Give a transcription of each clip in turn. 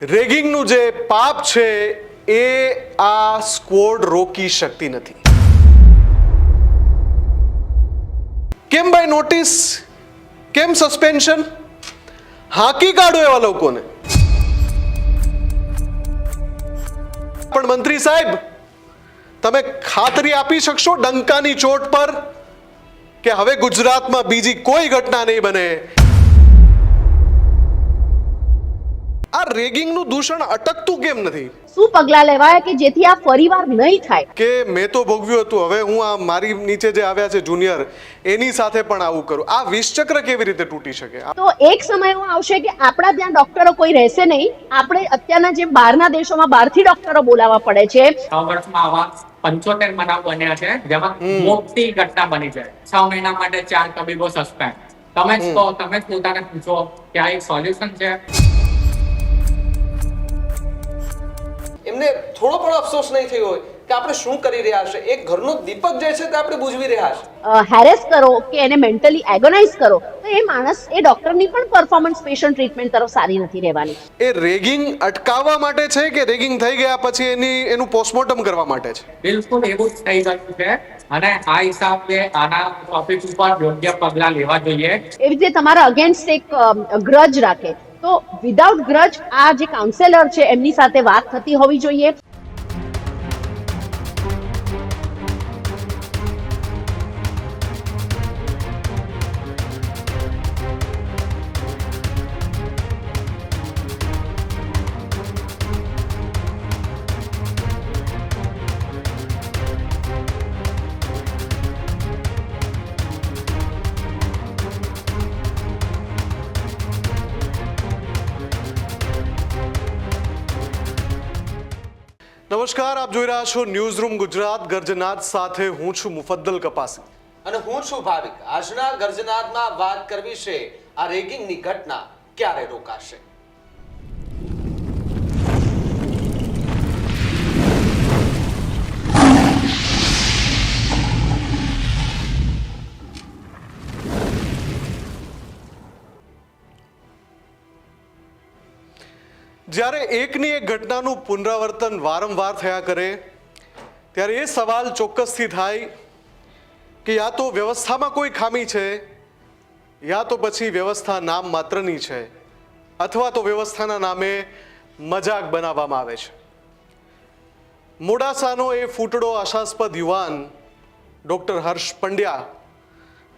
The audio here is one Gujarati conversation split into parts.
રેગિંગનું જે પાપ છે એ આ સ્ક્વોડ રોકી શકતી નથી. કેમ ભાઈ નોટિસ, કેમ સસ્પેન્શન? હાંકી કાઢો એવા લોકોને. પણ મંત્રી સાહેબ, તમે ખાતરી આપી શકશો ડંકાની ચોટ પર કે હવે ગુજરાતમાં બીજી કોઈ ઘટના નહીં બને? આ રેગિંગનું દૂષણ અટકતું કેમ નથી? શું પગલાં લેવાય કે જેથી આ ફરીવાર નહીં થાય? કે મેં તો ભોગવ્યું હતું, હવે હું આ મારી નીચે જે આવ્યા છે જુનિયર, એની સાથે પણ આવું કરું. આ વિષચક્ર કેવી રીતે તૂટી શકે? તો એક સમય એવો આવશે કે આપણા ત્યાં ડોક્ટરો કોઈ રહેશે નહીં. આપણે અત્યારના જે બહારના દેશોમાં બહારથી ડોક્ટરો બોલાવવા પડે છે. 6 વર્ષમાં આવા 75 બનાવ બન્યા છે જેમાં મોટી ઘટના બની છે. 6 મહિના માટે 4 તબીબો સસ્પેન્ડ. તમે જ કહો, તમે જ પોતાને પૂછો કે આ એક સોલ્યુશન છે? એમને થોડો પણ અફસોસ નહીં થયો હોય કે આપણે શું કરી રહ્યા છે. એક ઘરનો દીપક જે છે તે આપણે બુઝવી રહ્યા છે. હેરેસ કરો કે એને મેન્ટલી એગોનાઇઝ કરો તો એ માણસ, એ ડોક્ટરની પણ પરફોર્મન્સ પેશન્ટ ટ્રીટમેન્ટ તરફ સારી નથી રહેવાની. એ રેગિંગ અટકાવવા માટે છે કે રેગિંગ થઈ ગયા પછી એનું પોસ્ટમોર્ટમ કરવા માટે છે? બિલકુલ એવું જ થઈ ગયું છે અને આ હિસાબે આના ટોપિક ઉપર યોગ્ય પગલાં લેવા જોઈએ. એવી રીતે તમારા અગેન્સ્ટ એક ગ્રજ રાખે તો વિધાઉટ ગ્રજ આ જે કાઉન્સેલર છે એમની સાથે વાત થતી હોવી જોઈએ. નમસ્કાર, આપ જોઈ રહ્યા છો ન્યૂઝરૂમ ગુજરાત. ગર્જનાદ સાથે હું છું મુફદ્દલ કપાસી અને હું છું ભાવિક. આજના ગર્જનાદમાં વાત કરવી છે આ રેગિંગની ઘટના ક્યારે રોકાશે. જ્યારે એકની એક ઘટનાનું પુનરાવર્તન વારંવાર થયા કરે ત્યારે એ સવાલ ચોક્કસથી થાય કે યા તો વ્યવસ્થામાં કોઈ ખામી છે, યા તો પછી વ્યવસ્થા નામ માત્રની છે, અથવા તો વ્યવસ્થાના નામે મજાક બનાવવામાં આવે છે. મોડાસાનો એ ફૂટડો આશાસ્પદ યુવાન ડૉક્ટર હર્ષ પંડ્યા,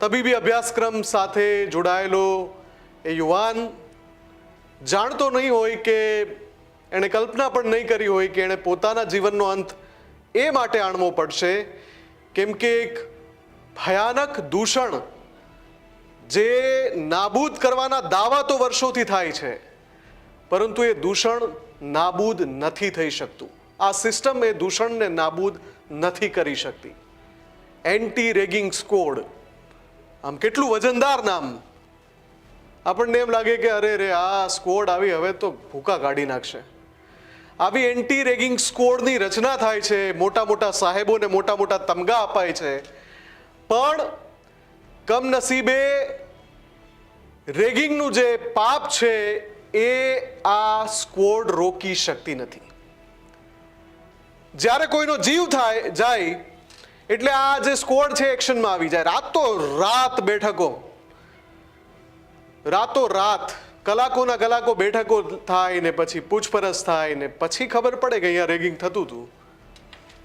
તબીબી અભ્યાસક્રમ સાથે જોડાયેલો એ યુવાન જાણતો નહીં હોય કે એણે કલ્પના પણ નહીં કરી હોય કે એણે પોતાના જીવનનો અંત એ માટે આણવો પડશે કેમ કે એક ભયાનક દૂષણ જે નાબૂદ કરવાના દાવા તો વર્ષોથી થાય છે, પરંતુ એ દૂષણ નાબૂદ નથી થઈ શકતું. આ સિસ્ટમ એ દૂષણને નાબૂદ નથી કરી શકતી. એન્ટી રેગિંગ સ્ક્વોડ, આમ કેટલું વજનદાર નામ. આપણને એમ લાગે કે અરે રે, આ સ્ક્વોડ આવી હવે તો ભૂકા કાઢી નાખશે. આવી એન્ટી રેગિંગ સ્ક્વોડની રચના થાય છે, મોટા મોટા સાહેબોને મોટા મોટા તમગા અપાય છે, પણ કમનસીબે રેગિંગનું જે પાપ છે એ આ સ્ક્વોડ રોકી શકતી નથી. જ્યારે કોઈનો જીવ જાય એટલે આ જે સ્ક્વોડ છે એક્શનમાં આવી જાય. રાત બેઠકો, રાતોરાત કલાકોના કલાકો બેઠકો થાય ને પછી પૂછપરછ થાય ને પછી ખબર પડે કે અહીંયા રેગિંગ થતું હતું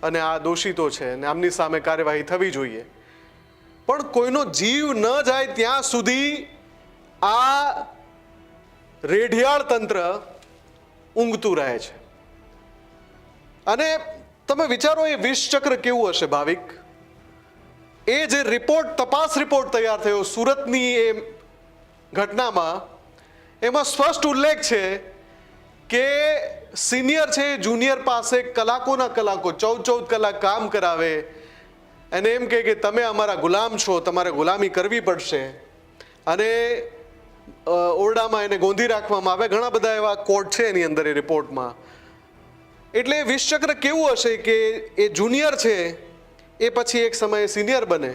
અને આ દોષિતો છે ને આમની સામે કાર્યવાહી થવી જોઈએ. પણ કોઈનો જીવ ન જાય ત્યાં સુધી આ રેઢિયાળ તંત્ર ઊંઘતું રહે છે. અને તમે વિચારો એ વિષચક્ર કેવું હશે ભાવિક. એ જે રિપોર્ટ, તપાસ રિપોર્ટ તૈયાર થયો સુરતની એ ઘટનામાં, એમાં સ્પષ્ટ ઉલ્લેખ છે કે સિનિયર છે જુનિયર પાસે કલાકોના કલાકો 14 કલાક કામ કરાવે અને એમ કહે કે તમે અમારા ગુલામ છો, તમારે ગુલામી કરવી પડશે, અને ઓરડામાં એને ગોંધી રાખવામાં આવે. ઘણા બધા એવા કોડ છે એની અંદર એ રિપોર્ટમાં. એટલે વિષચક્ર કેવું હશે કે એ જુનિયર છે એ પછી એક સમયે સિનિયર બને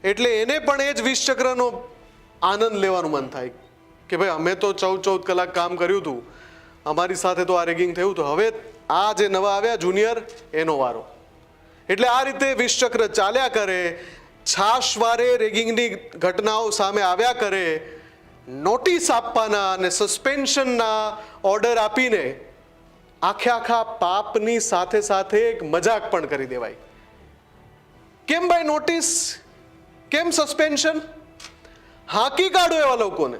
એટલે એને પણ એ જ વિષચક્રનો આનંદ લેવાનું મન થાય કે ભાઈ અમે તો 14 કલાક કામ કર્યું હતું, અમારી સાથે તો આ રેગિંગ થયું, તો હવે આ જે નવા આવ્યા જુનિયર એનો વારો. એટલે આ રીતે વિષચક્ર ચાલ્યા કરે, છાશવારે રેગિંગની ઘટનાઓ સામે આવ્યા કરે, નોટિસ આપવાના અને સસ્પેન્શનના ઓર્ડર આપીને આખા પાપની સાથે સાથે એક મજાક પણ કરી દેવાય. કેમ ભાઈ નોટિસ, કેમ સસ્પેન્શન? હાંકી કાઢો એવા લોકોને.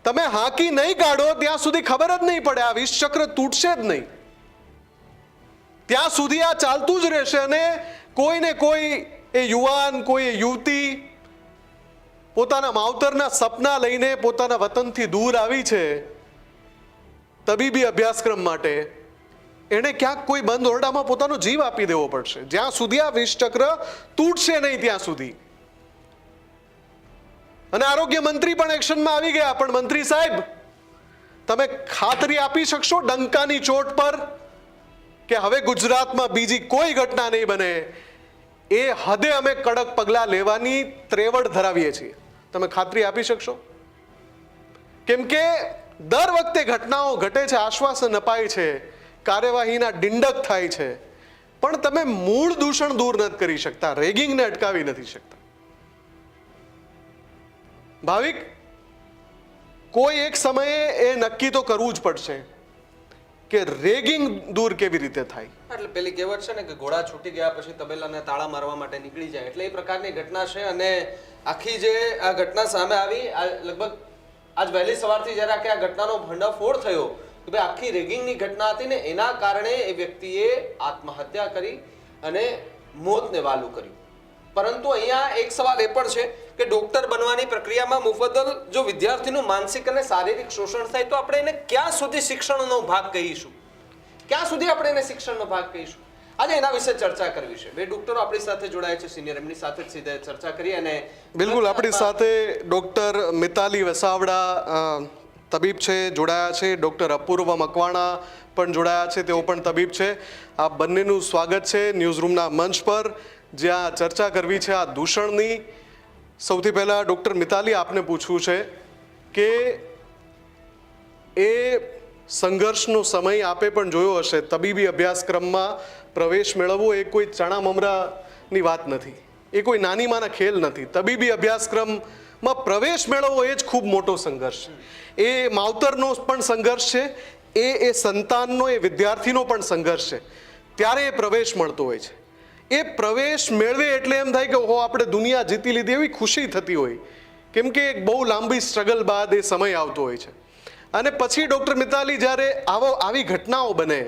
તમે હાંકી નહીં કાઢો ત્યાં સુધી ખબર જ નહીં પડે, આ વિષચક્ર તૂટશે જ નહીં. ત્યાં સુધી આ ચાલતું જ રહેશે અને કોઈને કોઈ એ યુવાન, કોઈ એ યુવતી પોતાના માવતરના સપના લઈને પોતાના વતનથી દૂર આવી છે તબીબી અભ્યાસક્રમ માટે, એણે ક્યાંક કોઈ બંધ ઓરડામાં પોતાનો જીવ આપી દેવો પડશે જ્યાં સુધી આ વિષચક્ર તૂટશે નહીં ત્યાં સુધી. અને આરોગ્ય મંત્રી પણ એક્શનમાં આવી ગયા. પણ મંત્રી સાહેબ, તમે ખાતરી આપી શકશો ડંકાની ચોટ પર કે હવે ગુજરાતમાં બીજી કોઈ ઘટના નહીં બને? એ હદે અમે કડક પગલાં લેવાની ત્રેવડ ધરાવીએ છીએ. તમે ખાતરી આપી શકશો? કેમ કે દર વખતે ઘટનાઓ ઘટે છે, આશ્વાસન અપાય છે, કાર્યવાહીના ડિંડક થાય છે, પણ તમે મૂળ દૂષણ દૂર નથી કરી શકતા, રેગિંગને અટકાવી નથી શકતા. ભાવિક, કોઈ એક સમયે એ નક્કી તો કરવું જ પડશે કે રેગિંગ દૂર કેવી રીતે થાય. એટલે પેલી કહેવત છે ને કે ઘોડા છૂટી ગયા પછી તબેલાને તાળા મારવા માટે નીકળી જાય, એટલે એ પ્રકારની ઘટના છે. અને આખી જે આ ઘટના સામે આવી, લગભગ આજ વહેલી સવારથી જ્યારે આખી આ ઘટનાનો ભંડાફોડ થયો કે ભાઈ આખી રેગિંગની ઘટના હતી ને એના કારણે એ વ્યક્તિએ આત્મહત્યા કરી અને મોતને વાલું કર્યું. પરંતુ અહીંયા એક સવાલ એ પણ છે કે ડોક્ટર બનવાની પ્રક્રિયામાં મુફદ્દલ જો વિદ્યાર્થીનું માનસિક અને શારીરિક શોષણ થાય તો આપણે એને ક્યાં સુધી શિક્ષણનો ભાગ કહીશું, ક્યાં સુધી આપણે એને શિક્ષણનો ભાગ કહીશું? આજે એના વિશે ચર્ચા કરવી છે. બે ડોક્ટરો આપણી સાથે જોડાયા છે સિનિયર, એમની સાથે જ સીધા ચર્ચા કરી. અને બિલકુલ આપણી સાથે ડોક્ટર મિતાલી વસાવડા તબીબ છે, જોડાયા છે. ડોક્ટર અપૂર્વ મકવાણા પણ જોડાયા છે, તેઓ પણ તબીબ છે. આ બંનેનું સ્વાગત છે ન્યૂઝરૂમના મંચ પર, જ્યાં ચર્ચા કરવી છે આ દૂષણની. સૌથી પહેલા ડોક્ટર મિતાલી, આપને પૂછવું છે કે એ સંઘર્ષનો સમય આપે પણ જોયો હશે. તબીબી અભ્યાસક્રમમાં પ્રવેશ મેળવવો એ કોઈ ચણા મમરાની વાત નથી, એ કોઈ નાની માના ખેલ નથી. તબીબી અભ્યાસક્રમમાં પ્રવેશ મેળવવો એ જ ખૂબ મોટો સંઘર્ષ છે. એ માવતરનો પણ સંઘર્ષ છે, એ સંતાનનો, એ વિદ્યાર્થીનો પણ સંઘર્ષ છે. ત્યારે એ પ્રવેશ મળતો હોય છે. એ પ્રવેશ મેળવે એટલે એમ થાય કે ઓહો, આપણે દુનિયા જીતી લીધી એવી ખુશી થતી હોય, કેમ કે એક બહુ લાંબી સ્ટ્રગલ બાદ એ સમય આવતો હોય છે. અને પછી ડૉક્ટર મિતાલી, જ્યારે આવી ઘટનાઓ બને,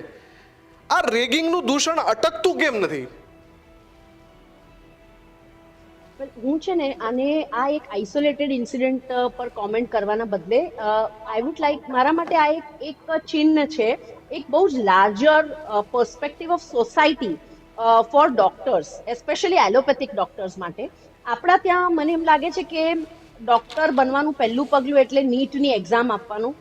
આ રેગિંગનું દૂષણ અટકતું કેમ નથી? હું છે ને આને આ એક આઇસોલેટેડ ઇન્સિડન્ટ પર કોમેન્ટ કરવાના બદલે આઈ વુડ લાઈક, મારા માટે આ એક ચિહ્ન છે એક બહુ જ larger perspective of society for doctors, especially allopathic doctors માટે. આપણા ત્યાં મને એમ લાગે છે કે ડોક્ટર બનવાનું પહેલું પગલું એટલે નીટની એક્ઝામ આપવાનું,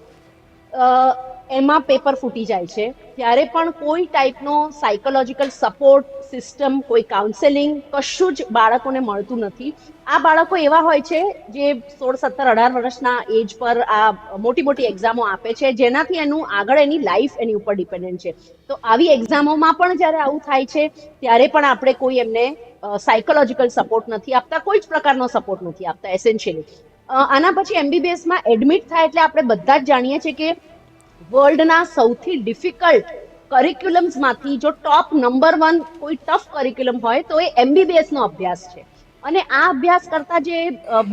એમાં પેપર ફૂટી જાય છે. ત્યારે પણ કોઈ ટાઈપનો સાયકોલોજીકલ સપોર્ટ સિસ્ટમ, કોઈ કાઉન્સેલિંગ, કશું જ બાળકોને મળતું નથી. આ બાળકો એવા હોય છે જે 16, 17, 18 વર્ષના એજ પર આ મોટી મોટી એક્ઝામો આપે છે, જેનાથી એનું આગળ એની લાઈફ એની ઉપર ડિપેન્ડન્ટ છે. તો આવી એક્ઝામોમાં પણ જ્યારે આવું થાય છે ત્યારે પણ આપણે કોઈ એમને સાયકોલોજીકલ સપોર્ટ નથી આપતા, કોઈ જ પ્રકારનો સપોર્ટ નથી આપતા એસેન્શિયલી. આના પછી MBBSમાં એડમિટ થાય એટલે આપણે બધા જ જાણીએ છીએ કે વર્લ્ડના સૌથી ડિફિકલ્ટ કરિક્યુલમ્સમાંથી જો ટોપ નંબર 1 કોઈ ટફ કરિક્યુલમ હોય તો એ MBBS નો અભ્યાસ છે. અને આ અભ્યાસ કરતા જે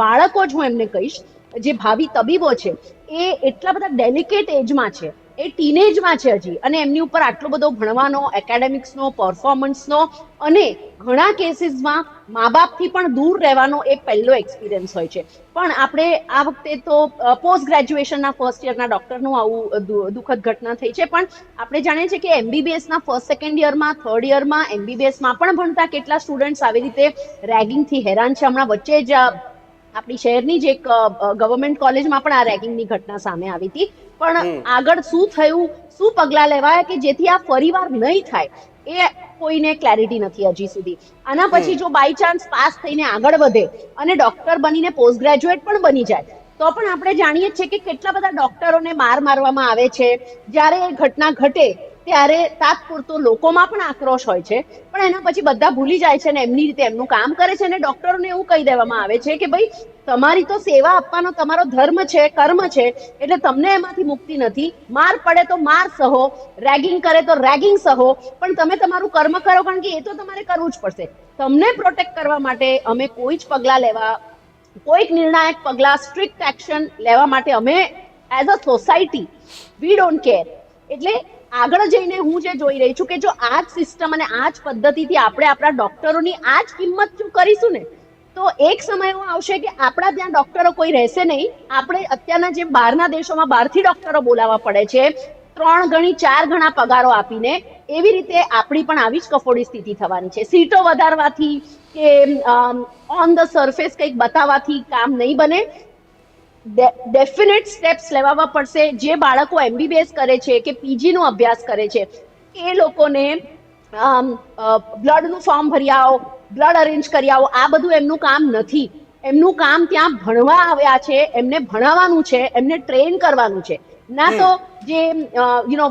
બાળકો જ હું એમને કહીશ, જે ભાવિ તબીબો છે, એ એટલા બધા ડેલિકેટ એજમાં છે, એ ટીનેજમાં છે હજી, અને એમની ઉપર આટલો બધો ભણવાનો, એકેડેમિક્સનો, પરફોર્મન્સનો અને ઘણા કેસીસમાં મા બાપથી પણ દૂર રહેવાનો એ પહેલો એક્સપિરિયન્સ હોય છે. પણ આપણે આ વખતે તો પોસ્ટ ગ્રેજ્યુએશનના ફર્સ્ટ યરના ડૉક્ટરનું આવું દુઃખદ ઘટના થઈ છે. પણ આપણે જાણીએ છીએ કે MBBSના ફર્સ્ટ, સેકન્ડ યરમાં, થર્ડ યરમાં, MBBSમાં પણ ભણતા કેટલા સ્ટુડન્ટ્સ આવી રીતે રેગિંગથી હેરાન છે. હમણાં વચ્ચે જ આપણી શહેરની જ એક ગવર્મેન્ટ કોલેજમાં પણ આ રેગિંગની ઘટના સામે આવી હતી. પણ આગળ શું થયું, શું પગલાં લેવાયા કે જેથી આ ફરીવાર નહીં થાય, એ કોઈને ક્લેરિટી નથી હજી સુધી. આના પછી જો બાય ચાન્સ પાસ થઈને આગળ વધે અને ડોક્ટર બનીને પોસ્ટ ગ્રેજ્યુએટ પણ બની જાય તો પણ આપણે જાણીએ છીએ કે કેટલા બધા ડોક્ટરોને મારવામાં આવે છે. જ્યારે એ ઘટના ઘટે ત્યારે તાત્પૂરતો લોકોમાં પણ આક્રોશ હોય છે, પણ એના પછી બધા ભૂલી જાય છે ને એમની રીતે એમનું કામ કરે છે. અને ડોક્ટરોને એવું કહી દેવામાં આવે છે કે ભાઈ તમારી તો સેવા આપવાનો તમારો ધર્મ છે, કર્મ છે, એટલે તમને એમાંથી મુક્તિ નથી. માર પડે તો માર સહો, રેગિંગ કરે તો રેગિંગ સહો, પણ તમે તમારું કર્મ કરો, કારણ કે એ તો તમારે કરવું જ પડશે. તમને પ્રોટેક્ટ કરવા માટે અમે કોઈ જ પગલાં લેવા, કોઈક નિર્ણાયક પગલાં, સ્ટ્રિક્ટ એક્શન લેવા માટે અમે as a society we don't care. એટલે આગળ જઈને હું જે જોઈ રહી છું કે જો આ જ સિસ્ટમ અને આ જ પદ્ધતિથી આપણે આપણા ડોક્ટરોની આ જ કિંમત જો કરીશું ને, તો એક સમય એવો આવશે કે આપણા ત્યાં ડોક્ટરો કોઈ રહેશે નહીં. આપણે અત્યારના જે બહારના દેશોમાં બહારથી ડોક્ટરો બોલાવવા પડે છે 3 ગણી 4 ગણા પગારો આપીને, એવી રીતે આપણી પણ આવી જ કફોડી સ્થિતિ થવાની છે. સીટો વધારવાથી કે ઓન ધ સરફેસ કંઈક બતાવવાથી કામ નહીં બને. ડેફિનેટ સ્ટેપ્સ લેવા પડશે. જે બાળકો MBBS કરે છે કે PG નો અભ્યાસ કરે છે એ લોકોને બ્લડનું ફોર્મ ભરી આવો, બ્લડ અરેન્જ કરી આવો, આ બધું એમનું કામ નથી. એમનું કામ ત્યાં ભણવા આવ્યા છે, એમને ભણાવવાનું છે, એમને ટ્રેન કરવાનું છે, ના તો જે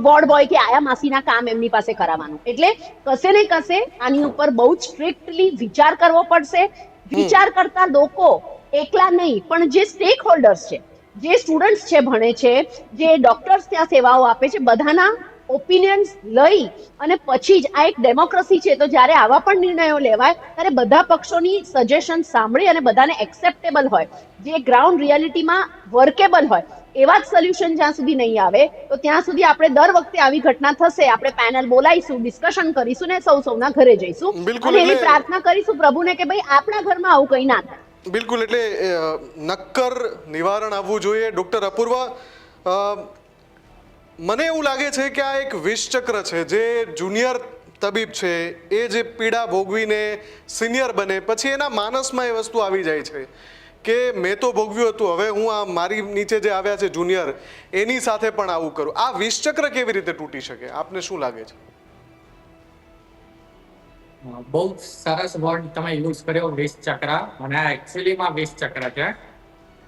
વોર્ડ બોય કે આયા માસીના કામ એમની પાસે કરાવવાનું. એટલે કશે ને કશે આની ઉપર બહુ જ સ્ટ્રિક્ટલી વિચાર કરવો પડશે. વિચાર કરતા લોકો એકલા નહીં, પણ જે સ્ટેક હોલ્ડર્સ છે, જે સ્ટુડન્ટ્સ છે, ભણે છે, જે ડોક્ટર્સ ત્યાં સેવાઓ આપે છે, બધાના ઓપિનિયન્સ લઈ અને પછી જ આ એક ડેમોક્રેસી છે. તો જ્યારે આવા પણ નિર્ણયો લેવાય ત્યારે બધા પક્ષોની સજેશન સાંભળી અને બધાને એક્સેપ્ટેબલ હોય, જે ગ્રાઉન્ડ રિયાલિટીમાં વર્કેબલ હોય, એવા જ સોલ્યુશન જ્યાં સુધી નહીં આવે તો ત્યાં સુધી આપણે દર વખતે આવી ઘટના થશે, આપણે પેનલ બોલાવીશું, ડિસ્કશન કરીશું ને સૌના ઘરે જઈશું અને એવી પ્રાર્થના કરીશું પ્રભુને કે ભાઈ આપણા ઘરમાં આવું કંઈ ના થાય. બિલકુલ, એટલે નક્કર નિવારણ આવવું જોઈએ. ડૉક્ટર અપૂર્વા, મને એવું લાગે છે કે આ એક વિષચક્ર છે. જે જુનિયર તબીબ છે એ જે પીડા ભોગવીને સિનિયર બને, પછી એના માનસમાં એ વસ્તુ આવી જાય છે કે મેં તો ભોગવ્યું હતું, હવે હું આ મારી નીચે જે આવ્યા છે જુનિયર, એની સાથે પણ આવું કરું. આ વિષચક્ર કેવી રીતે તૂટી શકે? આપને શું લાગે છે? બહુ સરસ વર્ડ તમે યુઝ કર્યો, વિષચક્ર. અને એકચ્યુઅલીમાં વિષચક્ર છે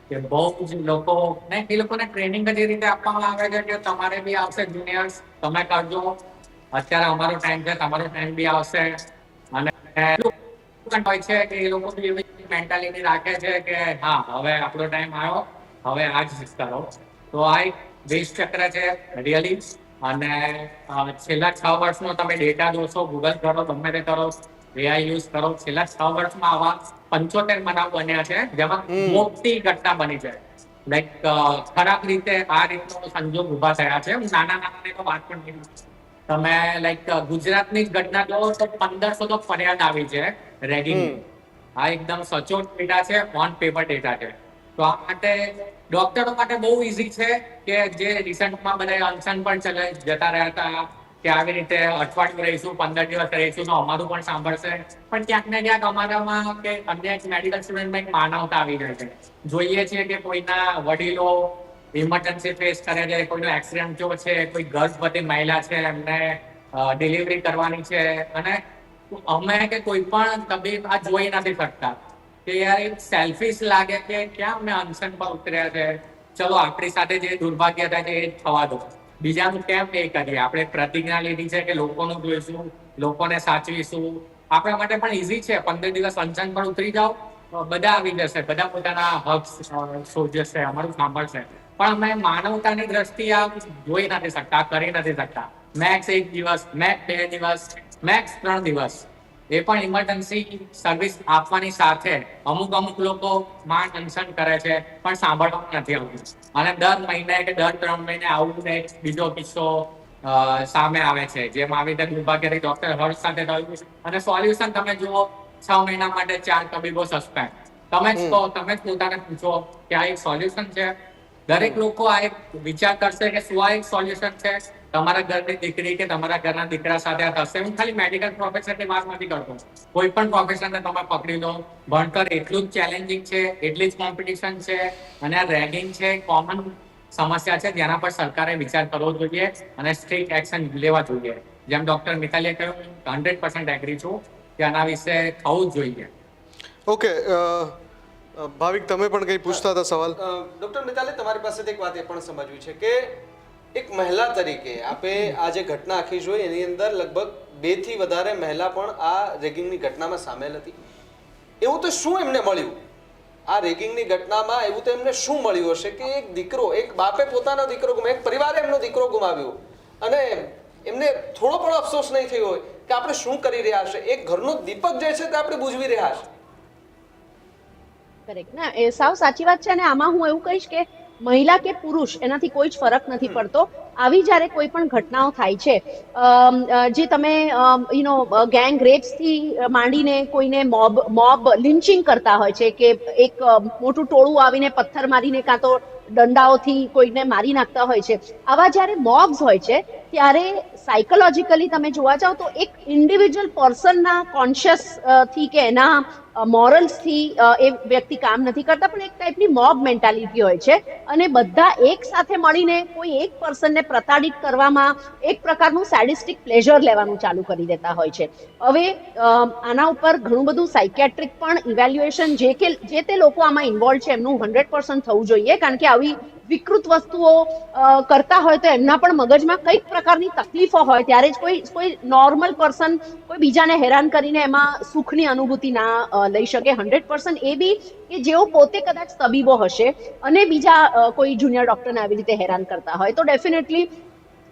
કે બહુ જ લોકો ને એ લોકોને ટ્રેનિંગ જ એ રીતે આપવામાં આવે છે કે તમારે બી આવશે જુનિયર્સ, તમે કરજો, અત્યારે અમારો ટાઈમ છે, તમારો ટાઈમ બી આવશે. અને હોય છે કે એ લોકો બી એવી મેન્ટાલિટી રાખે છે કે હા હવે આપણો ટાઈમ આવ્યો, હવે આ જ કરો. તો આ એક વિષચક્ર છે રિયલી. અને છેલ્લા 6 વર્ષનો તમે ડેટા જોશો, ગૂગલ કરો, ગમે તે કરો, AI યુઝ કરો, છેલ્લા 6 વર્ષમાં આવા 75 બનાવ બન્યા છે જેમાં મોટી ઘટના બની છે. લાઈક ખરાબ રીતે આ રીતનો સંજોગ ઉભા થયા છે. હું નાના તો વાત પણ નહીં. તમે લાઈક ગુજરાતની જ ઘટના જો તો 1500 તો ફરિયાદ આવી છે રેગિંગ. આ એકદમ સચોટ ડેટા છે, ઓન પેપર ડેટા છે. તો આ માટે ડોક્ટરો માટે બહુ ઈઝી છે કે જે રિસન્ટમાં બધા અનશન પણ જતા રહ્યા હતા કે આવી રીતે અઠવાડિયું રહીશું, 15 દિવસ રહીશું તો અમારું પણ સાંભળશે. પણ ક્યાંક ને ક્યાંક અમારામાં કે અન્ય મેડિકલ સ્ટુડન્ટમાં એક માનવતા આવી જાય છે. જોઈએ છીએ કે કોઈના વડીલો ઇમરજન્સી ફેસ કરે છે, કોઈનો એક્સિડન્ટ જો છે, કોઈ ગર્ભવતી મહિલા છે, એમને ડિલિવરી કરવાની છે, અને અમે કે કોઈ પણ તબીબ આ જોઈ નથી શકતા કે યાર એક સેલ્ફિશ લાગે કે ક્યાં અમે અનશન પર ઉતર્યા છે, ચલો આપણી સાથે જે દુર્ભાગ્ય થાય છે એ થવા દો, બીજાનું કેમ એ કરીએ. આપણે પ્રતિજ્ઞા લીધી છે કે લોકોનું જોઈશું, લોકોને સાચવીશું. આપણા માટે પણ ઈઝી છે, 15 દિવસ અનશન પર ઉતરી જાઓ, બધા આવી જશે, બધા પોતાના હક શોધશે, અમારું સાંભળશે. પણ અમે માનવતાની દ્રષ્ટિએ આ જોઈ નથી શકતા, કરી નથી શકતા. મેક્સ 1 દિવસ, મેક્સ 2 દિવસ, મેક્સ 3 દિવસ, એ પણ ઇમરજન્સી સર્વિસ આપવાની સાથે અમુક લોકો માંડ અનશન કરે છે પણ સાંભળવામાં નથી આવતું. અને દર મહિને કે દર 3 મહિને આવું એક બીજો કિસ્સો સામે આવે છે, જેમ આવી રીતે દુર્ભાગ્યથી ડોક્ટર હર્ષ સાથે થયું. અને સોલ્યુશન તમે જુઓ, 6 મહિના માટે 4 તબીબો સસ્પેન્ડ. તમે જ પોતાને પૂછો કે આ એક સોલ્યુશન છે? દરેક લોકો આ એક વિચાર કરશે કે શું આ એક સોલ્યુશન છે? તમારા ઘરની દીકરી કે તમારા ઘરના દીકરા સાથે આ થશે. હું ખાલી મેડિકલ પ્રોફેશનની વાત નથી કરતો, કોઈ પણ પ્રોફેશનને તમે પકડી લો, ભણતર એટલું જ ચેલેન્જિંગ છે, એટલી જ કોમ્પિટિશન છે, અને આ રેગિંગ છે કોમન સમસ્યા છે જેના પર સરકારે વિચાર કરવો જોઈએ અને સ્ટ્રિક્ટ એક્શન લેવા જોઈએ. જેમ ડોક્ટર મિતાલીએ કહ્યું, 100% એગ્રી છું કે આના વિશે થવું જ જોઈએ. ઓકે, ભાવિક તમે પણ કંઈ પૂછતા હતા સવાલ? ડૉક્ટર મિતાલી, તમારી પાસેથી એક વાત એ પણ સમજવી છે કે એક મહિલા તરીકે આપે આ જે ઘટના આખી જોઈ એની અંદર લગભગ 2 થી વધારે મહિલા પણ આ રેગિંગની ઘટનામાં સામેલ હતી. એવું તો શું એમને મળ્યું આ રેગિંગની ઘટનામાં? એવું તો એમને શું મળ્યું હશે કે એક દીકરો, એક બાપે પોતાનો દીકરો ગુમાવ્યો, એક પરિવારે એમનો દીકરો ગુમાવ્યો અને એમને થોડો પણ અફસોસ નહીં થયો હોય કે આપણે શું કરી રહ્યા છે? એક ઘરનો દીપક જે છે તે આપણે બુઝવી રહ્યા છે. કરેક્ટ ના, એ સાવ સાચી વાત છે. અને આમાં હું એવું કહીશ કે મહિલા કે પુરુષ એનાથી કોઈ જ ફરક નથી પડતો. આવી જ્યારે કોઈ પણ ઘટનાઓ થાય છે, જે તમે ગેંગ રેપ્સ થી માંડીને કોઈને મોબ લિન્ચિંગ કરતા હોય છે કે એક મોટું ટોળું આવીને પથ્થર મારીને કાં તો દંડાઓથી કોઈને મારી નાખતા હોય છે, આવા જ્યારે મોબ્સ હોય છે ત્યારે સાયકોલોજીકલી તમે જોવા જાઓ તો એક ઇન્ડિવિજ્યુઅલ પર્સનના કોન્શિયસ થી કે એના મોરલ્સથી એ વ્યક્તિ કામ નથી કરતા, પણ એક ટાઈપની મોબ મેન્ટાલિટી હોય છે અને બધા એક સાથે મળીને કોઈ એક પર્સનને પ્રતાડિત કરવામાં એક પ્રકારનું સેડિસ્ટિક પ્લેઝર લેવાનું ચાલુ કરી દેતા હોય છે. હવે આના ઉપર ઘણું બધું સાયકેટ્રિક પણ ઇવેલ્યુએશન જે તે લોકો આમાં ઇન્વોલ્વ છે એમનું 100% થવું જોઈએ, કારણ કે આવી વિકૃત વસ્તુઓ કરતા હોય તો એમના પણ મગજમાં કઈક પ્રકારની તકલીફો હોય ત્યારે જ કોઈ નોર્મલ પર્સન કોઈ બીજાને હેરાન કરીને એમાં સુખની અનુભૂતિ ના લઈ શકે. 100% એ બી કે જેઓ પોતે કદાચ તબીબો હશે અને બીજા કોઈ જુનિયર ડોક્ટરને આવી રીતે હેરાન કરતા હોય તો ડેફિનેટલી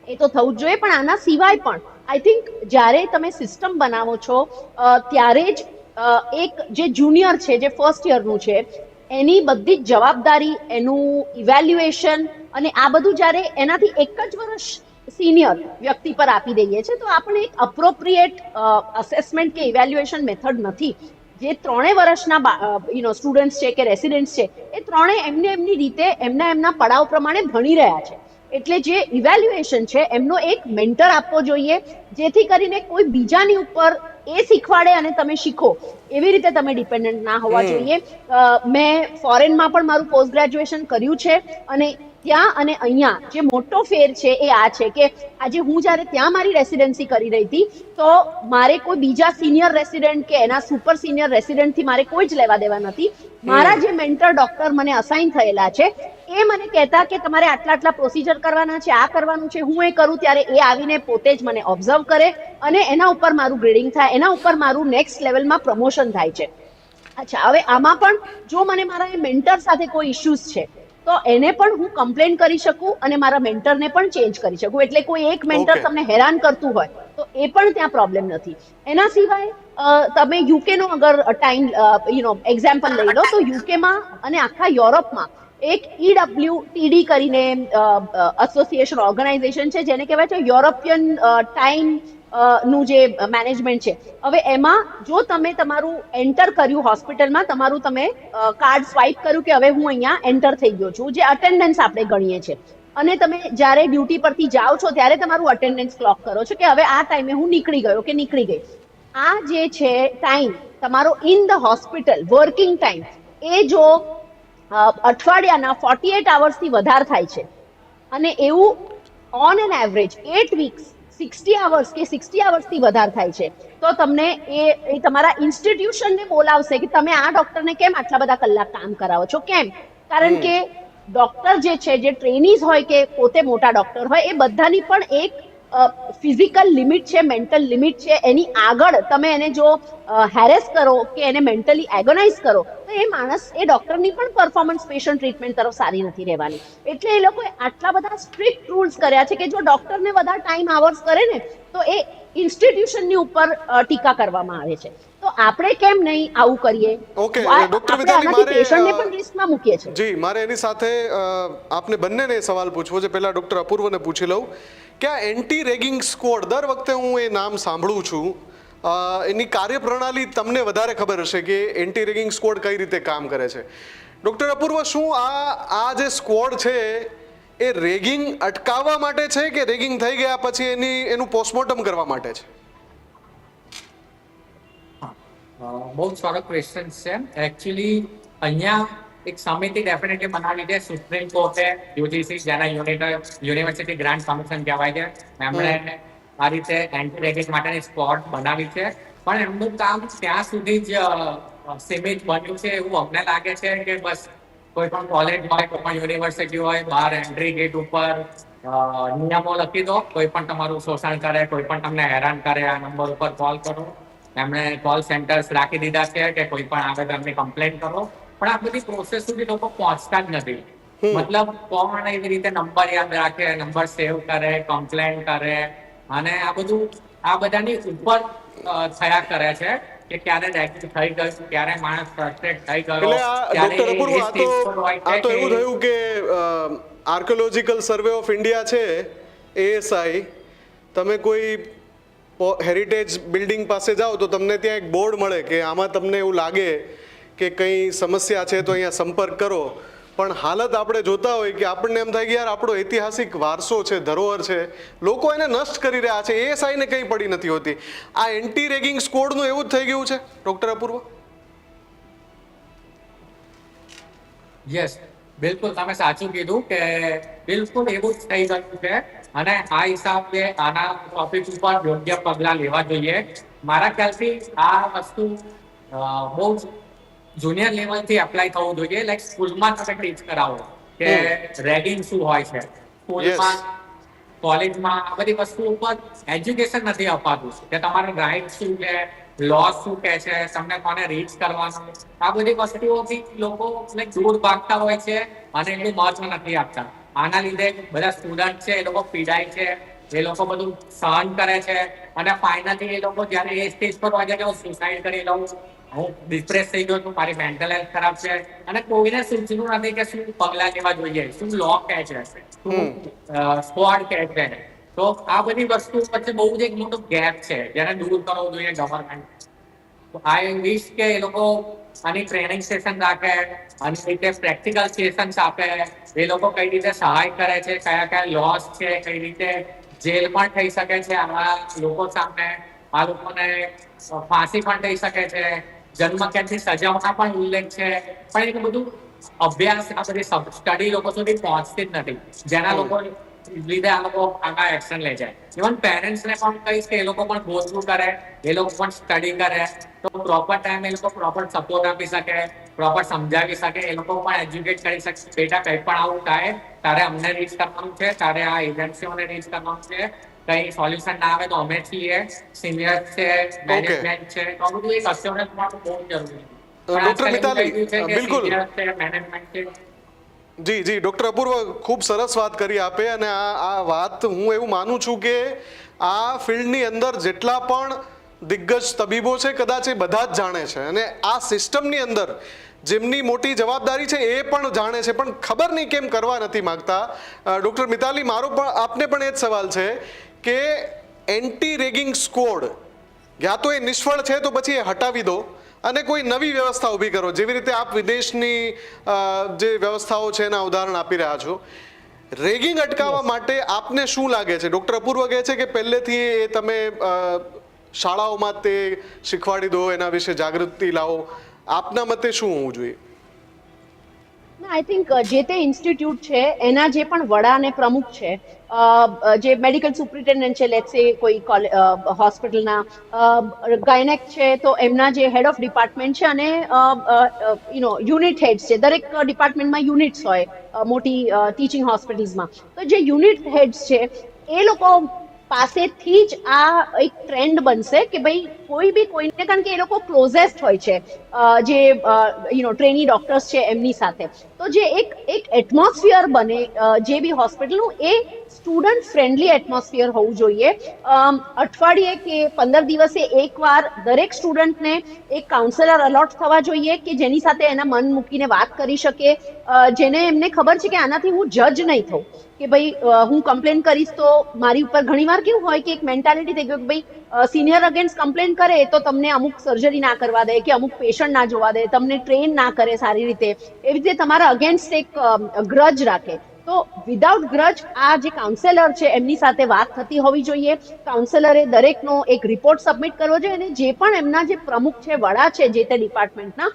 એ તો થવું જ જોઈએ. પણ આના સિવાય પણ આઈ થિંક જ્યારે તમે સિસ્ટમ બનાવો છો ત્યારે જ એક જે જુનિયર છે, જે ફર્સ્ટ યરનું છે, એની બધી જ જવાબદારી, એનું ઇવેલ્યુએશન અને આ બધું જ્યારે એનાથી 1 જ વર્ષ સિનિયર વ્યક્તિ પર આપી દઈએ છે તો આપણે એક અપ્રોપ્રિએટ અસેસમેન્ટ કે ઇવેલ્યુએશન મેથડ નથી. જે 3 વર્ષના સ્ટુડન્ટ્સ છે કે રેસિડેન્ટ્સ છે એ ત્રણેય એમની રીતે એમના પડાવ પ્રમાણે ભણી રહ્યા છે, એટલે જે ઇવેલ્યુએશન છે એમનો એક મેન્ટર આપવો જોઈએ જેથી કરીને કોઈ બીજાની ઉપર એ શીખવાડે અને તમે શીખો એવી રીતે તમે ડિપેન્ડન્ટ ના હોવા જોઈએ. મેં ફોરેનમાં પણ મારું પોસ્ટ ગ્રેજ્યુએશન કર્યું છે અને ત્યાં અને અહીંયા જે મોટો ફેર છે એ આ છે કે આજે હું જ્યારે ત્યાં મારી રેસિડેન્સી કરી રહી હતી તો મારે કોઈ બીજા સિનિયર રેસિડેન્ટ કે એના સુપર સિનિયર રેસિડેન્ટથી મારે કોઈ જ લેવા દેવા નથી. મારા જે મેન્ટર ડોક્ટર મને અસાઇન થયેલા છે એ મને કહેતા કે તમારે આટલા પ્રોસિજર કરવાના છે, આ કરવાનું છે. હું એ કરું ત્યારે એ આવીને પોતે જ મને ઓબ્ઝર્વ કરે અને એના ઉપર મારું ગ્રેડિંગ થાય, એના ઉપર મારું નેક્સ્ટ લેવલમાં પ્રમોશન થાય છે. અચ્છા, હવે આમાં પણ જો મને મારા એ મેન્ટર સાથે કોઈ ઇશ્યુઝ છે તો એને પણ હું કમ્પ્લેન કરી શકું અને મારા મેન્ટરને પણ ચેન્જ કરી શકું. એટલે કોઈ એક મેન્ટર તમને હેરાન કરતું હોય તો એ પણ ત્યાં પ્રોબ્લેમ નથી. એના સિવાય તમે યુકે નો અગર ટાઈમ એક્ઝામ્પલ લઈ લો તો યુકેમાં અને આખા યુરોપમાં એક EWTD કરીને એસોસિએશન ઓર્ગેનાઇઝેશન છે જેને કહેવાય છે યુરોપિયન ટાઈમ નું જે મેનેજમેન્ટ છે. હવે એમાં જો તમે તમારું એન્ટર કર્યું હોસ્પિટલમાં, તમારું તમે કાર્ડ સ્વાઇપ કર્યું કે હવે હું અહીંયા એન્ટર થઈ ગયો છું, જે અટેન્ડન્સ આપણે ગણીએ છીએ, અને તમે જ્યારે ડ્યુટી પરથી જાઓ છો ત્યારે તમારું અટેન્ડન્સ ક્લોક કરો છો કે હવે આ ટાઈમે હું નીકળી ગયો કે નીકળી ગઈ. આ જે છે ટાઈમ તમારો in the hospital working time એ જો અઠવાડિયાના 48 અવર્સથી વધારે થાય છે અને એવું on an average 8 weeks 60 hours કે 60 અવર્સથી વધારે થાય છે તો તમને એ તમારા ઇન્સ્ટિટ્યુશનને બોલાવશે કે તમે આ ડોક્ટરને કેમ આટલા બધા કલાક કામ કરાવો છો. કેમ? કારણ કે ડોક્ટર જે છે, જે ટ્રેનીઝ હોય કે પોતે મોટા ડોક્ટર હોય, એ બધાની પણ એક ફિઝિકલ લિમિટ છે, મેન્ટલ લિમિટ છે. એની આગળ તમે એને જો હેરેસ કરો કે એને મેન્ટલી એગોનાઇઝ કરો તો એ માણસ, એ ડોક્ટરની પણ પરફોર્મન્સ પેશન્ટ ટ્રીટમેન્ટ તરફ સારી નથી રહેવાની. એટલે એ લોકોએ આટલા બધા સ્ટ્રિક્ટ રૂલ્સ કર્યા છે કે જો ડોક્ટરને વધારે ટાઈમ આવર્સ કરે ને તો એ ઇન્સ્ટિટ્યુશનની ઉપર ટીકા કરવામાં આવે છે. તો આપણે કેમ નહીં આવું કરીએ? ઓકે ડોક્ટર મિતાલી, પેશન્ટને પણ રિસ્કમાં મૂકીએ છીએ. જી, મારે એની સાથે આપને બંનેને સવાલ પૂછવો છે. પહેલા ડોક્ટર અપૂર્વને પૂછી લઉં કે આ એન્ટી રેગિંગ સ્ક્વોડ, દર વખતે હું એ નામ સાંભળું છું, એની કાર્યપ્રણાલી તમને વધારે ખબર હશે કે એન્ટી રેગિંગ સ્ક્વોડ કઈ રીતે કામ કરે છે. ડોક્ટર અપૂર્વ, શું આ જે સ્ક્વોડ છે એ રેગિંગ અટકાવવા માટે છે કે રેગિંગ થઈ ગયા પછી એનું પોસ્ટમોર્ટમ કરવા માટે છે? બહુ જ સારો ક્વેશ્ચન છે. એકચ્યુઅલી અહીંયા એક સમિતિ ડેફિનેટલી બનાવી છે સુપ્રીમ કોર્ટે, યુજીસી, જેના યુનિવર્સિટી ગ્રાન્ટ કમિશન કહેવાય છે, એમણે આ રીતે એન્ટી રેગિંગ માટેની સ્ક્વોડ બનાવી છે. પણ એમનું કામ ત્યાં સુધી જ સીમિત બન્યું છે એવું અમને લાગે છે કે બસ કોઈ પણ કોલેજ હોય કોઈ પણ યુનિવર્સિટી હોય બહાર એન્ટ્રી ગેટ ઉપર નિયમો લખી દો, કોઈ પણ તમારું શોષણ કરે, કોઈ પણ તમને હેરાન કરે, આ નંબર ઉપર કોલ કરો. એમણે કોલ સેન્ટર્સ રાખી દીધા છે કે કોઈ પણ આવે તો એમની કમ્પ્લેન કરો, પણ આ બધી પ્રોસેસ સુધી લોકો પહોંચતા જ નથી. મતલબ કોણ એવી રીતે નંબર યાદ રાખે, નંબર સેવ કરે, કમ્પ્લેન કરે, અને આ બધું આ બધાની ઉપર થયા કરે છે કે ક્યારે રેગિંગ થઈ ગયું, ક્યારે માણસ ફ્રસ્ટ્રેટ થઈ ગયો, એટલે આ ક્યારે ડોક્ટર એ અપૂર્વ આ stage પર હોય તો છે એવું કે થયું કે આર્કોલોજીકલ સર્વે ઓફ ઇન્ડિયા છે ASI, તમે કોઈ હેરિટેજ બિલ્ડિંગ પાસે જાઓ તો તમને ત્યાં એક બોર્ડ મળે કે આમાં તમને એવું લાગે કે કંઈ સમસ્યા છે તો અહીંયા સંપર્ક કરો. પણ હાલત આપણે જોતા હોય કે આપણને એમ થાય કે યાર આપણો ઐતિહાસિક વારસો છે, ધરોહર છે, લોકો એને નષ્ટ કરી રહ્યા છે, ASI ને કંઈ પડી નથી હોતી. આ એન્ટી રેગિંગ સ્કોડનું એવું જ થઈ ગયું છે ડોક્ટર અપૂર્વ? યસ, બિલકુલ તમે સાચું કીધું કે બિલકુલ એવું જ થઈ ગયું છે, અને આ હિસાબે આના ટોપિક ઉપર યોગ્ય પગલાં લેવા જોઈએ. મારા ખ્યાલથી આ વસ્તુ બહુ જ જુનિયર લેવલથી એપ્લાય થવું જોઈએ. લાઈક સ્કૂલમાં તમે ટીચ કરાવો કે રેગિંગ શું હોય છે, સ્કૂલમાં કોલેજમાં આ બધી વસ્તુ ઉપર એજ્યુકેશન નથી અપાતું કે તમારે રાઇટ શું છે, લો શું કહે છે, તમને કોને રીચ કરવાનું, આ બધી વસ્તુઓથી લોકો દૂર ભાગતા હોય છે અને એટલું મહત્વ નથી આપતા. આના લીધે બધા સ્ટુડન્ટ છે એ લોકો પીડાય છે, એ લોકો બધું સહન કરે છે, અને ફાઇનલી એ લોકો જયારે એ સ્ટેજ પર હોય છે કે હું સુસાઇડ કરી લઉં, હું ડિપ્રેસ થઈ ગયો છું, મારી મેન્ટલ હેલ્થ ખરાબ છે, અને કોઈને સૂચનું નથી કે શું પગલાં લેવા જોઈએ, શું લો કહે છે, શું સ્ક્વોડ કહે છે. તો આ બધી વસ્તુ વચ્ચે બહુ જ એક મોટો ગેપ છે જેને દૂર કરવો જોઈએ ગવર્મેન્ટ. આઈ વિશ કે એ લોકો આની ટ્રેનિંગ સેશન રાખે, આની રીતે પ્રેક્ટિકલ સેશન્સ આપે, એ લોકો કઈ રીતે સહાય કરે છે, કયા કયા લોસ છે, કઈ રીતે જેલ પણ થઈ શકે છે આવા લોકો સામે, આ લોકોને ફાંસી પણ થઈ શકે છે, જન્મકેદની સજાઓના પણ ઉલ્લેખ છે, પણ એ બધું અભ્યાસ આ બધી સ્ટડી લોકો સુધી પહોંચતી જ નથી, જેના લોકો લીધે આ લોકો આગળ એક્શન લે જાય. ઇવન પેરેન્ટ્સને પણ કહીશ કે એ લોકો પણ ગો થ્રુ કરે, એ લોકો પણ સ્ટડી કરે, તો પ્રોપર ટાઈમ એ લોકો પ્રોપર સપોર્ટ આપી શકે, પ્રોપર સમજાવી શકે, એ લોકો પણ એજ્યુકેટ કરી શકે, બેટા કંઈ પણ આવું થાય તારે અમને રીચ કરવાનું છે, તારે આ એજન્સીઓને રીચ કરવાનું છે, કઈ સોલ્યુશન ના આવે તો અમે છીએ, સિનિયર છે, મેનેજમેન્ટ છે, તો આ બધું એક અસ્યોરન્સ માટે બહુ જરૂરી છે. પણ ડોક્ટર આજકાલ એવું થઈ મિતાલી, ગયું છે કે બિલકુલ. સિનિયર છે, મેનેજમેન્ટ છે. જી ડોક્ટર અપૂર્વ, ખૂબ સરસ વાત કરી આપે, અને આ વાત હું એવું માનું છું કે આ ફિલ્ડની અંદર જેટલા પણ દિગ્ગજ તબીબો છે કદાચ એ બધા જ જાણે છે, અને આ સિસ્ટમની અંદર જેમની મોટી જવાબદારી છે એ પણ જાણે છે, પણ ખબર નહીં કેમ કરવા નથી માગતા. ડોક્ટર મિતાલી, મારો પણ આપને પણ એ જ સવાલ છે કે એન્ટી રેગિંગ સ્કોડ યા તો એ નિષ્ફળ છે તો પછી એ હટાવી દો અને કોઈ નવી વ્યવસ્થા ઊભી કરો, જેવી રીતે આપ વિદેશની જે વ્યવસ્થાઓ છે એના ઉદાહરણ આપી રહ્યા છો. રેગિંગ અટકાવવા માટે આપને શું લાગે છે? ડોક્ટર અપૂર્વ કહે છે કે પહેલેથી એ તમે શાળાઓમાં તે શીખવાડી દો, એના વિશે જાગૃતિ લાવો. આપના મતે શું હોવું જોઈએ? આઈ થિંક જે તે ઇન્સ્ટિટ્યૂટ છે એના જે પણ વડા અને પ્રમુખ છે, જે મેડિકલ સુપ્રિન્ટેન્ડન્ટ છે, લેટ્સ સે કોઈ હોસ્પિટલના ગાયનેક છે તો એમના જે હેડ ઓફ ડિપાર્ટમેન્ટ છે, અને યુનિટ હેડ્સ છે, દરેક ડિપાર્ટમેન્ટમાં યુનિટ્સ હોય મોટી ટીચિંગ હોસ્પિટલ્સમાં, તો જે યુનિટ હેડ્સ છે એ લોકો પાસેથી જ આ એક ટ્રેન્ડ બનશે કે ભાઈ કોઈ બી કોઈને, કારણ કે એ લોકો ક્લોઝેસ્ટ હોય છે જે ટ્રેની ડોક્ટર્સ છે એમની સાથે, તો જે એક એટમોસ્ફિયર બને જે બી હોસ્પિટલનું, એ સ્ટુડન્ટ ફ્રેન્ડલી એટમોસ્ફિયર હોવું જોઈએ. અઠવાડિયે કે 15 દિવસે એકવાર દરેક સ્ટુડન્ટને એક કાઉન્સેલર અલોટ થવા જોઈએ કે જેની સાથે એના મન મૂકીને વાત કરી શકે, જેને એમને ખબર છે કે આનાથી હું જજ નહીં થઉં કે ભાઈ હું કમ્પ્લેન કરીશ તો મારી ઉપર. ઘણીવાર કેવું હોય કે એક મેન્ટાલિટી થઈ ગયું કે ભાઈ સિનિયર અગેન્સ્ટ કમ્પ્લેન કરે તો તમને અમુક સર્જરી ના કરવા દે કે અમુક પેશન્ટ ના જોવા દે, તમને ટ્રેન ના કરે સારી રીતે, એવી રીતે તમારા અગેન્સ્ટ એક ગ્રજ રાખે. તો વિધાઉટ ગ્રજ આ જે કાઉન્સેલર છે એમની સાથે વાત થતી હોવી જોઈએ. કાઉન્સેલરે દરેકનો એક રિપોર્ટ સબમિટ કરવો જોઈએ, અને જે પણ એમના જે પ્રમુખ છે, વડા છે જે તે ડિપાર્ટમેન્ટના,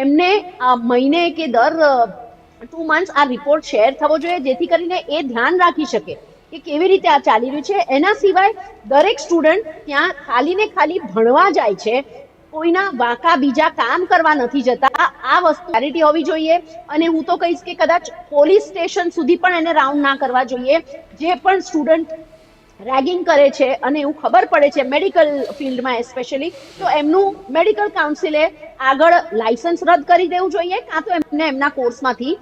એમને મહિને કે દર 2 months આ રિપોર્ટ શેર થવો જોઈએ, જેથી કરીને એ ધ્યાન રાખી શકે કે કેવી રીતે આ ચાલી રહ્યું છે. એના સિવાય દરેક સ્ટુડન્ટ ત્યાં ખાલી ને ખાલી ભણવા જાય છે, કોઈના વાંકા બીજા કામ કરવા નથી જતા. આ વસ્તુ ક્લેરિટી હોવી જોઈએ. અને હું તો કહીશ કે કદાચ પોલીસ સ્ટેશન સુધી પણ એને રાઉન્ડ ના કરવા જોઈએ. જે પણ સ્ટુડન્ટ રેગિંગ કરે છે અને એવું ખબર પડે છે મેડિકલ ફિલ્ડમાં સ્પેશિયલી, તો એમનું મેડિકલ કાઉન્સિલે આગળ લાયસન્સ રદ કરી દેવું જોઈએ, કાં તો એમને એમના કોર્સમાંથી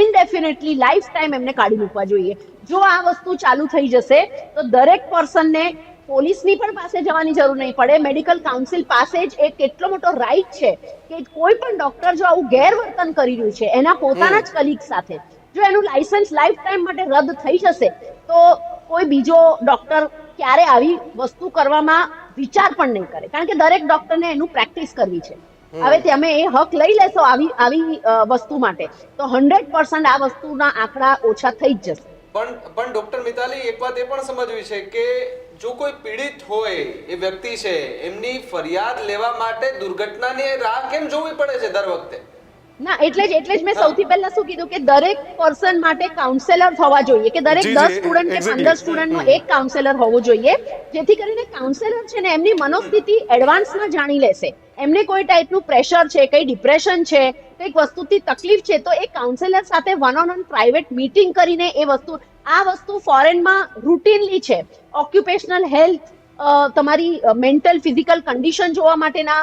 ઇનડેફિનેટલી લાઈફ ટાઈમ એમને કાઢી મૂકવા જોઈએ. જો આ વસ્તુ ચાલુ થઈ જશે તો દરેક પર્સનને પોલીસની પણ પાસે જવાની જરૂર નહીં પડે. મેડિકલ કાઉન્સિલ પાસે જ એક કેટલો મોટો રાઈટ છે કે કોઈ પણ ડોક્ટર જો આવું ગેરવર્તન કરી રહ્યું છે એના પોતાના જ કલીગ સાથે, જો એનું લાયસન્સ લાઈફ ટાઈમ માટે રદ થઈ જશે તો કોઈ બીજો ડોક્ટર ક્યારે આવી વસ્તુ કરવામાં વિચાર પણ નહીં કરે, કારણ કે દરેક ડોક્ટરને એનું પ્રેક્ટિસ કરવી છે. હવે તમે એ હક લઈ લેશો આવી વસ્તુ માટે તો 100% આ વસ્તુના આંકડા ઓછા થઈ જ જશે. પણ ડોક્ટર મિતાલી, એક વાત એ પણ સમજવી છે કે જો કોઈ પીડિત હોય, એ વ્યક્તિ છે, એમની ફરિયાદ લેવા માટે દુર્ઘટનાની રાહ કેમ જોવી પડે છે દર વખતે? ના, એટલે જ મેં સૌથી પહેલા શું કીધું કે દરેક પર્સન માટે કાઉન્સેલર હોવા જોઈએ, કે દરેક 10 સ્ટુડન્ટ કે 15 સ્ટુડન્ટનો એક કાઉન્સેલર હોવું જોઈએ, જેથી કરીને કાઉન્સેલર છે ને એમની મનોસ્થિતિ એડવાન્સમાં જાણી લેશે. એમને કોઈ ટાઈપનું પ્રેશર છે, કઈ ડિપ્રેશન છે, કઈક વસ્તુથી તકલીફ છે, તો એ કાઉન્સેલર સાથે વન ઓન પ્રાઇવેટ મીટિંગ કરીને આ વસ્તુ ફોરેનમાં રૂટીનલી છે. ઓક્યુપેશનલ હેલ્થ, તમારી મેન્ટલ ફિઝિકલ કન્ડિશન જોવા માટેના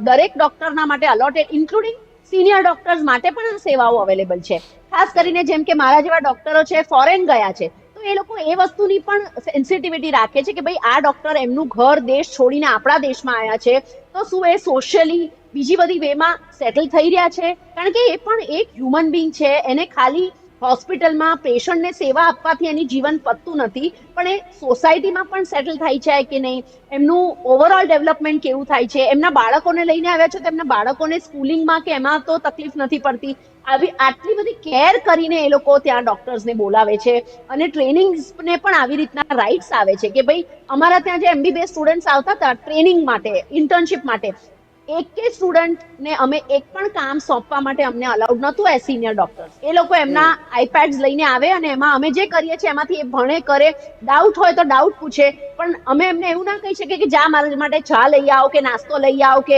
દરેક ડોક્ટરના માટે અલોટેડ, ઇન્ક્લુડિંગ સિનિયર ડોક્ટર્સ માટે પણ આ સેવાઓ અવેલેબલ છે. ખાસ કરીને જેમ કે મારા જેવા ડોક્ટરો છે, ફોરેન ગયા છે, તો એ લોકો એ વસ્તુની પણ સેન્સિટિવિટી રાખે છે કે ભાઈ આ ડોક્ટર એમનું ઘર દેશ છોડીને આપણા દેશમાં આવ્યા છે, તો શું એ સોશિયલી બીજી બધી વેમાં સેટલ થઈ રહ્યા છે? કારણ કે એ પણ એક હ્યુમન બીંગ છે. એને ખાલી હોસ્પિટલમાં પેશન્ટને સેવા આપવાથી એની જીવન પતતું નથી, પણ એ સોસાયટીમાં પણ સેટલ થાય છે કે નહીં, એમનું ઓવરઓલ ડેવલપમેન્ટ કેવું થાય છે, એમના બાળકોને લઈને આવ્યા છે તો એમના બાળકોને સ્કૂલિંગમાં કે એમાં તો તકલીફ નથી પડતી. આટલી બધી કેર કરીને એ લોકો ત્યાં ડોક્ટર્સને બોલાવે છે. અને ટ્રેનિંગ્સને પણ આવી રીતના રાઇટ્સ આવે છે કે ભાઈ અમારા ત્યાં જે MBBS સ્ટુડન્ટ્સ આવતા હતા ટ્રેનિંગ માટે, ઇન્ટર્નશિપ માટે, એક સ્ટુડન્ટને અમે એક પણ કામ સોંપવા માટે અમને અલાઉડ નહોતું એઝ સિનિયર ડોક્ટર્સ. એ લોકો એમના આઈપેડ્સ લઈને આવે અને એમાં અમે જે કરીએ છીએ એમાંથી એ ભણે કરે, ડાઉટ હોય તો ડાઉટ પૂછે, પણ અમે એમને એવું ના કહી શકીએ કે જા મારા માટે ચા લઈ આવો કે નાસ્તો લઈ આવો કે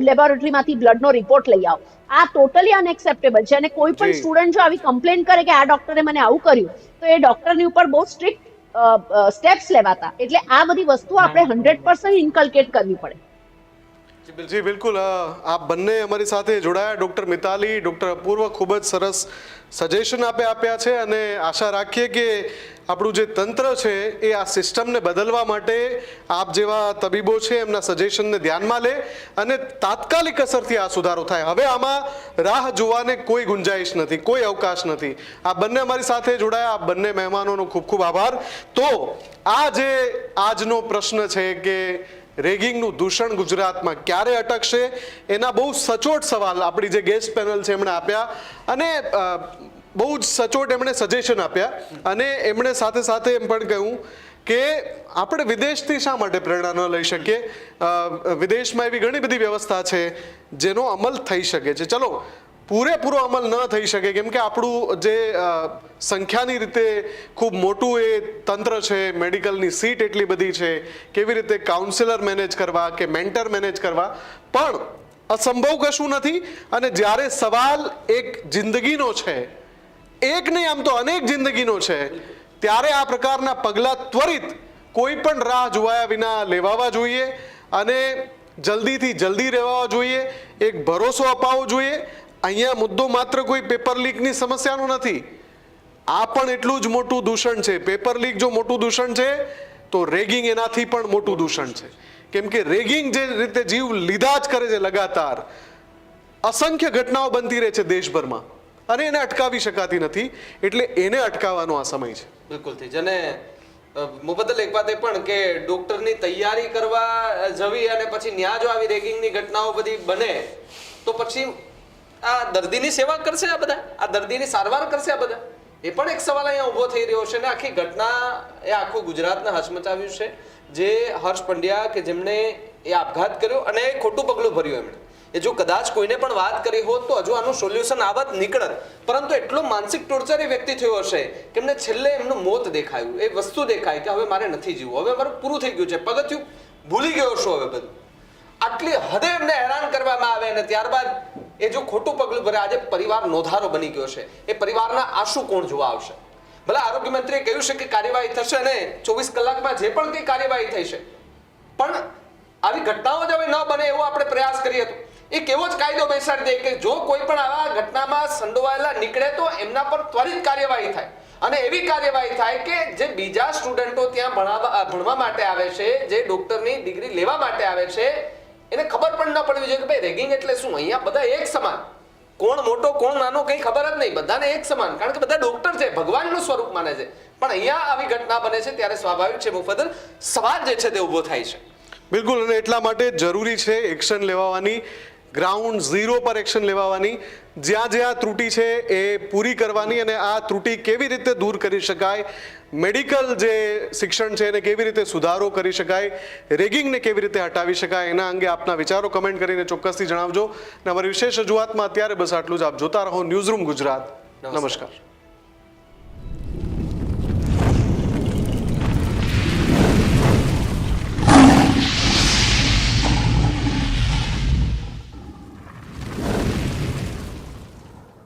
લેબોરેટરીમાંથી બ્લડનો રિપોર્ટ લઈ આવો. આ ટોટલી અનએક્સેપ્ટેબલ છે. અને કોઈ પણ સ્ટુડન્ટ જો આવી કમ્પ્લેન કરે કે આ ડોક્ટરે મને આવું કર્યું, તો એ ડોક્ટરની ઉપર બહુ સ્ટ્રિક્ટ સ્ટેપ્સ લેવાતા. એટલે આ બધી વસ્તુ આપણે 100% ઇન્કલ્કેટ કરવી પડે. જી બિલકુલ. આપ બંને અમારી સાથે જોડાયા, ડૉક્ટર મિતાલી, ડૉક્ટર અપૂર્વ, ખૂબ જ સરસ સજેશન આપ્યા છે. અને આશા રાખીએ કે આપણું જે તંત્ર છે એ આ સિસ્ટમને બદલવા માટે આપ જેવા તબીબો છે એમના સજેશનને ધ્યાનમાં લે અને તાત્કાલિક અસરથી આ સુધારો થાય. હવે આમાં રાહ જોવાને કોઈ ગુંજાઈશ નથી, કોઈ અવકાશ નથી. આ બંને અમારી સાથે જોડાયા, આ બંને મહેમાનોનો ખૂબ ખૂબ આભાર. તો આ જે આજનો પ્રશ્ન છે કે રેગિંગનું દૂષણ ગુજરાતમાં ક્યારે અટકશે, એના બહુ સચોટ સવાલ આપણી જે ગેસ્ટ પેનલ છે એમણે આપ્યા અને બહુ જ સચોટ એમણે સજેશન આપ્યા. અને એમણે સાથે સાથે એમ પણ કહ્યું કે આપણે વિદેશથી શા માટે પ્રેરણા ન લઈ શકીએ. વિદેશમાં એવી ઘણી બધી વ્યવસ્થા છે જેનો અમલ થઈ શકે છે. ચલો, પૂરેપૂરો અમલ ન થઈ શકે કેમ કે આપણું જે સંખ્યાની રીતે ખૂબ મોટું એ તંત્ર છે, મેડિકલની સીટ એટલી બધી છે, કેવી રીતે કાઉન્સિલર મેનેજ કરવા કે મેન્ટર મેનેજ કરવા, પણ અસંભવ કશું નથી. અને જ્યારે સવાલ એક જિંદગીનો છે, એક નહીં આમ તો અનેક જિંદગીનો છે, ત્યારે આ પ્રકારના પગલાં ત્વરિત કોઈ પણ રાહ જોવાયા વિના લેવાવા જોઈએ અને જલ્દીથી જલ્દી રહેવા જોઈએ. એક ભરોસો અપાવવો જોઈએ. અહીંયા મુદ્દો માત્ર કોઈ પેપર લીકની સમસ્યાનો નથી, આ પણ એટલું જ મોટું દૂષણ છે. પેપર લીક જો મોટું દૂષણ છે તો રેગિંગ એનાથી પણ મોટું દૂષણ છે. કેમ કે રેગિંગ જે રીતે જીવ લીધા જ કરે છે લગાતાર, અસંખ્ય ઘટનાઓ બનતી રહે છે દેશભરમાં અને એને અટકાવી શકાતી નથી. એટલે એને અટકાવવાનો આ સમય છે. બિલકુલથી જ. અને મુબદ્દલ એક વાત એ પણ કે ડોક્ટરની તૈયારી કરવા જવી અને પછી ન્યા જો આવી રેગિંગની ઘટનાઓ બધી બને તો પછી આ દર્દીની સેવા કરશે આ બધા, આ દર્દીની સારવાર કરશે આ બધા, એ પણ એક સવાલ અહીંયા ઊભો થઈ રહ્યો છે. ને આખી ઘટના એ આખું ગુજરાતને હચમચાવ્યું છે. જે હર્ષ પંડ્યા કે જેમણે એ આપઘાત કર્યો અને ખોટું પગલું ભર્યું એમણે, એ જો કદાચ કોઈને પણ વાત કરી હોત તો હજુ આનું સોલ્યુશન આવત નીકળત. પરંતુ એટલો માનસિક ટોર્ચર એ વ્યક્તિ થયો હશે કે એમને છેલ્લે એમનું મોત દેખાયું, એ વસ્તુ દેખાય કે હવે મારે નથી જીવવું, હવે મારું પૂરું થઈ ગયું છે, પગથિયું ભૂલી ગયો છો હવે બધું. આટલી હદે એમને હેરાન કરવામાં આવે અને ત્યારબાદ એ જો ખોટું પગલું ભરે, આજે પરિવાર નોંધારો બની ગયો છે, એ પરિવારના આંસુ કોણ જોવા આવશે? ભલે આરોગ્ય મંત્રીએ કહ્યું છે કે કાર્યવાહી થશે અને 24 કલાકમાં જે પણ કંઈ કાર્યવાહી થઈ છે, પણ આવી ઘટનાઓ જ હવે ન બને એવો આપણે પ્રયાસ કરીએ તો એક એવો જ કાયદો બેસાડી દે કે જો કોઈ પણ આવા ઘટનામાં સંડોવાયેલા નીકળે તો એમના પર ત્વરિત કાર્યવાહી થાય અને એવી કાર્યવાહી થાય કે જે બીજા સ્ટુડન્ટો ત્યાં ભણવા માટે આવે છે, જે ડોક્ટરની ડિગ્રી લેવા માટે આવે છે, એને ખબર પણ ન પડવી જોઈએ કે ભાઈ રેગિંગ એટલે શું. અહીંયા બધા એક સમાન, કોણ મોટો કોણ નાનો કંઈ ખબર જ નહીં, બધાને એક સમાન, કારણ કે બધા ડોક્ટર છે, ભગવાનનું સ્વરૂપ માને છે. પણ અહીંયા આવી ઘટના બને છે ત્યારે સ્વાભાવિક છે મુફદ્દલ, સવાલ જે છે તે ઊભો થાય છે. બિલકુલ, અને એટલા માટે જરૂરી છે એક્શન લેવાની, ગ્રાઉન્ડ ઝીરો પર એક્શન લેવાની, જ્યાં જ્યાં ત્રુટિ છે એ પૂરી કરવાની અને આ ત્રુટિ કેવી રીતે દૂર કરી શકાય, મેડિકલ જે શિક્ષણ છે એને કેવી રીતે સુધારો કરી શકાય, રેગિંગને કેવી રીતે હટાવી શકાય, એના અંગે આપના વિચારો કમેન્ટ કરીને ચોક્કસથી જણાવજો. અને અમારી વિશેષ રજૂઆતમાં અત્યારે બસ આટલું જ. આપ જોતા રહો ન્યૂઝરૂમ ગુજરાત. નમસ્કાર.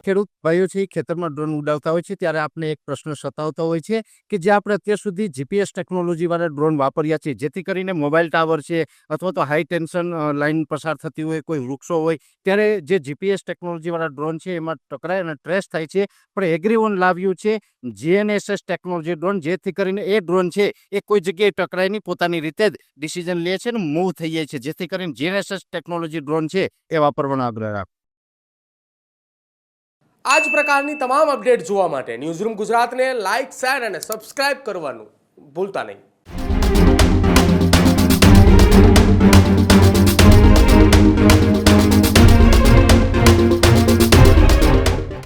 ખેડૂત ભાઈઓ છે ખેતરમાં ડ્રોન ઉડાવતા હોય છે ત્યારે આપણે એક પ્રશ્ન સતાવતો હોય છે કે જે આપણે અત્યાર સુધી જીપીએસ ટેકનોલોજીવાળા ડ્રોન વાપર્યા છે, જેથી કરીને મોબાઈલ ટાવર છે અથવા તો હાઈ ટેન્શન લાઇન પસાર થતી હોય, કોઈ વૃક્ષો હોય, ત્યારે જે જીપીએસ ટેકનોલોજીવાળા ડ્રોન છે એમાં ટકરાય અને ટ્રેસ થાય છે. પણ એગ્રીઓન લાવ્યું છે GNSS ટેકનોલોજી ડ્રોન, જેથી કરીને એ ડ્રોન છે એ કોઈ જગ્યાએ ટકરાય નહીં, પોતાની રીતે જ ડિસિઝન લે છે અને મૂવ થઈ જાય છે, જેથી કરીને GNSS ટેકનોલોજી ડ્રોન છે એ વાપરવાનો આગ્રહ રાખો. આ જ પ્રકારની તમામ અપડેટ જોવા માટે ન્યૂઝરૂમ ગુજરાતને લાઇક, શેર અને સબસ્ક્રાઇબ કરવાનું ભૂલતા નહીં.